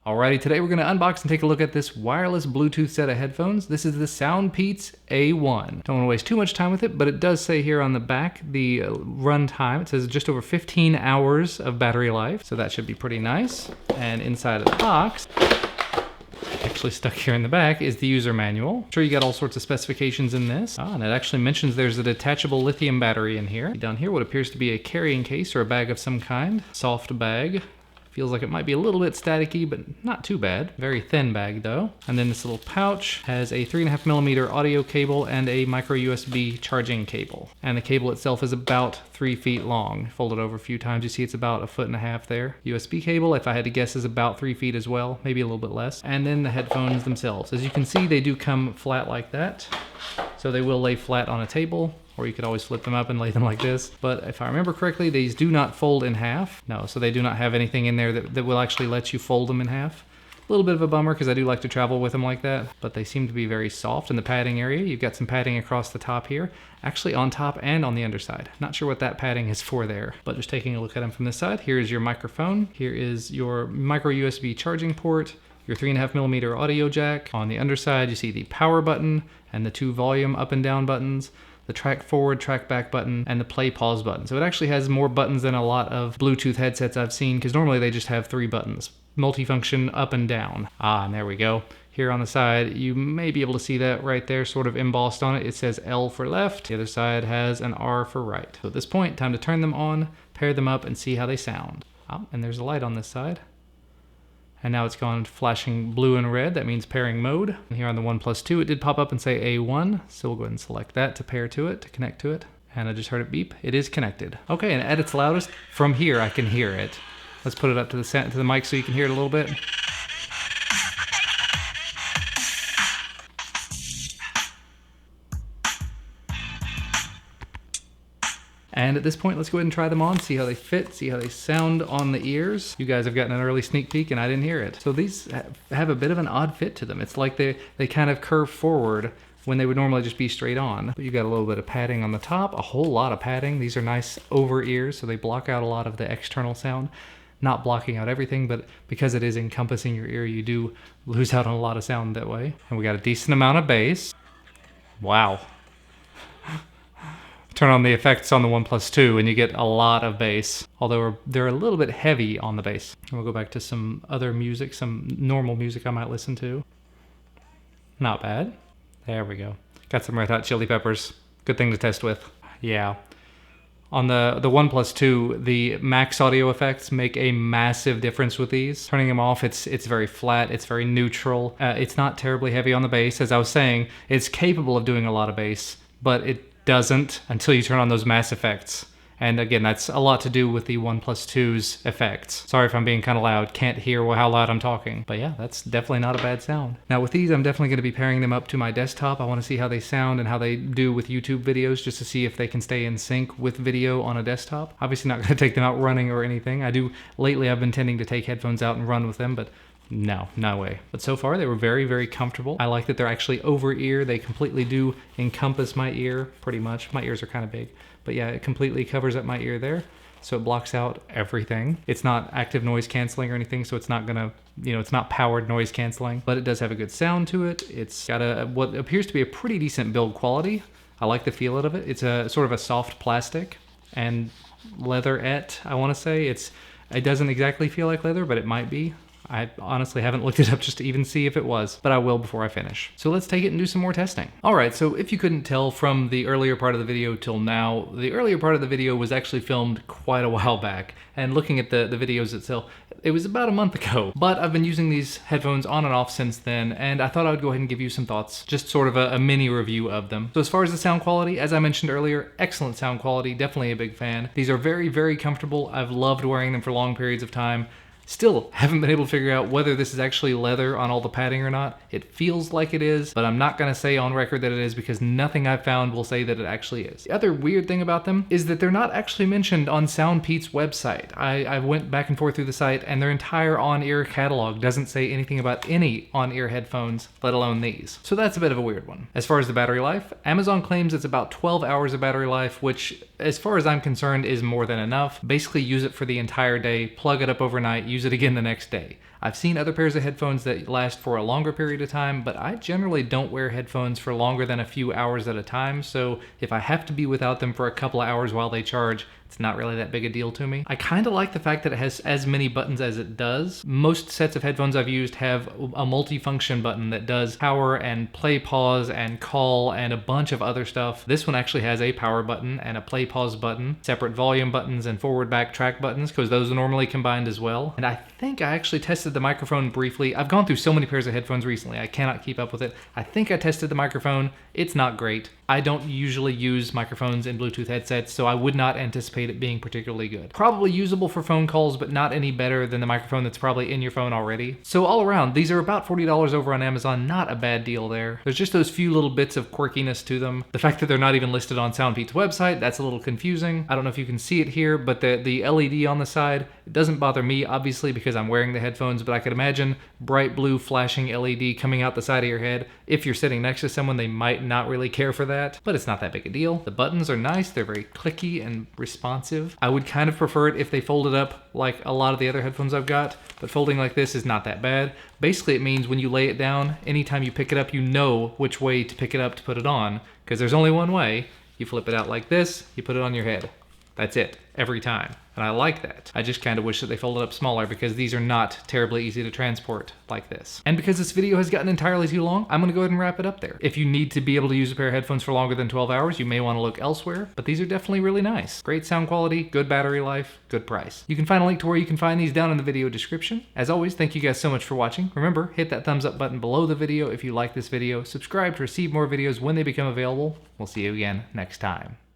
Alrighty, today we're going to unbox and take a look at this wireless Bluetooth set of headphones. This is the SoundPEATS A1. Don't want to waste too much time with it, but it does say here on the back the run time. It says just over 15 hours of battery life, so that should be pretty nice. And inside of the box, actually stuck here in the back, is the user manual. I'm sure you got all sorts of specifications in this. And it actually mentions there's a detachable lithium battery in here. Down here, what appears to be a carrying case or a bag of some kind. Soft bag. Feels like it might be a little bit staticky, but not too bad. Very thin bag though. And then this little pouch has a 3.5mm audio cable and a micro USB charging cable. And the cable itself is about 3 feet long. Fold it over a few times, you see it's about 1.5 feet there. USB cable, if I had to guess, is about 3 feet as well, maybe a little bit less. And then the headphones themselves. As you can see, they do come flat like that. So they will lay flat on a table, or you could always flip them up and lay them like this. But if I remember correctly, these do not fold in half. No, so they do not have anything in there that will actually let you fold them in half. A little bit of a bummer because I do like to travel with them like that, but they seem to be very soft in the padding area. You've got some padding across the top here, actually on top and on the underside. Not sure what that padding is for there, but just taking a look at them from this side. Here's your microphone. Here is your micro USB charging port, your 3.5mm audio jack. On the underside, you see the power button and the 2 volume up and down buttons, the track forward, track back button, and the play pause button. So it actually has more buttons than a lot of Bluetooth headsets I've seen, because normally they just have 3 buttons. Multifunction up and down. And there we go. Here on the side, you may be able to see that right there, sort of embossed on it. It says L for left. The other side has an R for right. So at this point, time to turn them on, pair them up, and see how they sound. And there's a light on this side. And now it's gone flashing blue and red. That means pairing mode. And here on the OnePlus 2, it did pop up and say A1. So we'll go ahead and select that to pair to it, to connect to it. And I just heard it beep. It is connected. Okay, and at its loudest, from here I can hear it. Let's put it up to the mic so you can hear it a little bit. And at this point, let's go ahead and try them on, see how they fit, see how they sound on the ears. You guys have gotten an early sneak peek and I didn't hear it. So these have a bit of an odd fit to them. It's like they kind of curve forward when they would normally just be straight on. But you got a little bit of padding on the top, a whole lot of padding. These are nice over ears, so they block out a lot of the external sound. Not blocking out everything, but because it is encompassing your ear, you do lose out on a lot of sound that way. And we got a decent amount of bass. Wow. Turn on the effects on the OnePlus 2 and you get a lot of bass, although they're a little bit heavy on the bass. We'll go back to some other music, some normal music I might listen to. Not bad. There we go. Got some Red Hot Chili Peppers. Good thing to test with. Yeah. On the OnePlus 2, the max audio effects make a massive difference with these. Turning them off, it's very flat, it's very neutral. It's not terribly heavy on the bass. As I was saying, it's capable of doing a lot of bass, but it doesn't until you turn on those mass effects. And again, that's a lot to do with the OnePlus 2's effects. Sorry if I'm being kind of loud, can't hear how loud I'm talking. But yeah, that's definitely not a bad sound. Now with these, I'm definitely going to be pairing them up to my desktop. I want to see how they sound and how they do with YouTube videos, just to see if they can stay in sync with video on a desktop. Obviously not going to take them out running or anything. Lately I've been tending to take headphones out and run with them, but no way. But so far they were very, very comfortable. I like that they're actually over ear. They completely do encompass my ear, pretty much. My ears are kind of big, but yeah, it completely covers up my ear there. So it blocks out everything. It's not active noise canceling or anything, so it's not gonna, it's not powered noise canceling, but it does have a good sound to it. It's got what appears to be a pretty decent build quality. I like the feel of it. It's a sort of a soft plastic and leatherette, I wanna say. It doesn't exactly feel like leather, but it might be. I honestly haven't looked it up just to even see if it was, but I will before I finish. So let's take it and do some more testing. All right, so if you couldn't tell from the earlier part of the video till now, the earlier part of the video was actually filmed quite a while back. And looking at the videos itself, it was about a month ago. But I've been using these headphones on and off since then, and I thought I would go ahead and give you some thoughts, just sort of a mini review of them. So as far as the sound quality, as I mentioned earlier, excellent sound quality, definitely a big fan. These are very, very comfortable. I've loved wearing them for long periods of time. Still haven't been able to figure out whether this is actually leather on all the padding or not. It feels like it is, but I'm not gonna say on record that it is because nothing I've found will say that it actually is. The other weird thing about them is that they're not actually mentioned on SoundPEATS' website. I went back and forth through the site and their entire on-ear catalog doesn't say anything about any on-ear headphones, let alone these. So that's a bit of a weird one. As far as the battery life, Amazon claims it's about 12 hours of battery life, which as far as I'm concerned is more than enough. Basically use it for the entire day, plug it up overnight, use it again the next day. I've seen other pairs of headphones that last for a longer period of time, but I generally don't wear headphones for longer than a few hours at a time, so if I have to be without them for a couple of hours while they charge, it's not really that big a deal to me. I kind of like the fact that it has as many buttons as it does. Most sets of headphones I've used have a multi-function button that does power and play pause and call and a bunch of other stuff. This one actually has a power button and a play pause button, separate volume buttons and forward back track buttons, because those are normally combined as well. And I think I actually tested the microphone briefly. I've gone through so many pairs of headphones recently, I cannot keep up with it. I think I tested the microphone. It's not great. I don't usually use microphones in Bluetooth headsets, so I would not anticipate it being particularly good. Probably usable for phone calls, but not any better than the microphone that's probably in your phone already. So all around, these are about $40 over on Amazon. Not a bad deal there. There's just those few little bits of quirkiness to them. The fact that they're not even listed on SoundPEATS' website, that's a little confusing. I don't know if you can see it here, but the LED on the side, it doesn't bother me, obviously, because I'm wearing the headphones, but I could imagine bright blue flashing LED coming out the side of your head. If you're sitting next to someone, they might not really care for that, but it's not that big a deal. The buttons are nice. They're very clicky and responsive. I would kind of prefer it if they folded up like a lot of the other headphones I've got, but folding like this is not that bad. Basically, it means when you lay it down, anytime you pick it up, you know which way to pick it up to put it on, because there's only one way. You flip it out like this, you put it on your head. That's it, every time. And I like that. I just kind of wish that they folded up smaller because these are not terribly easy to transport like this. And because this video has gotten entirely too long, I'm gonna go ahead and wrap it up there. If you need to be able to use a pair of headphones for longer than 12 hours, you may wanna look elsewhere, but these are definitely really nice. Great sound quality, good battery life, good price. You can find a link to where you can find these down in the video description. As always, thank you guys so much for watching. Remember, hit that thumbs up button below the video if you like this video, subscribe to receive more videos when they become available. We'll see you again next time.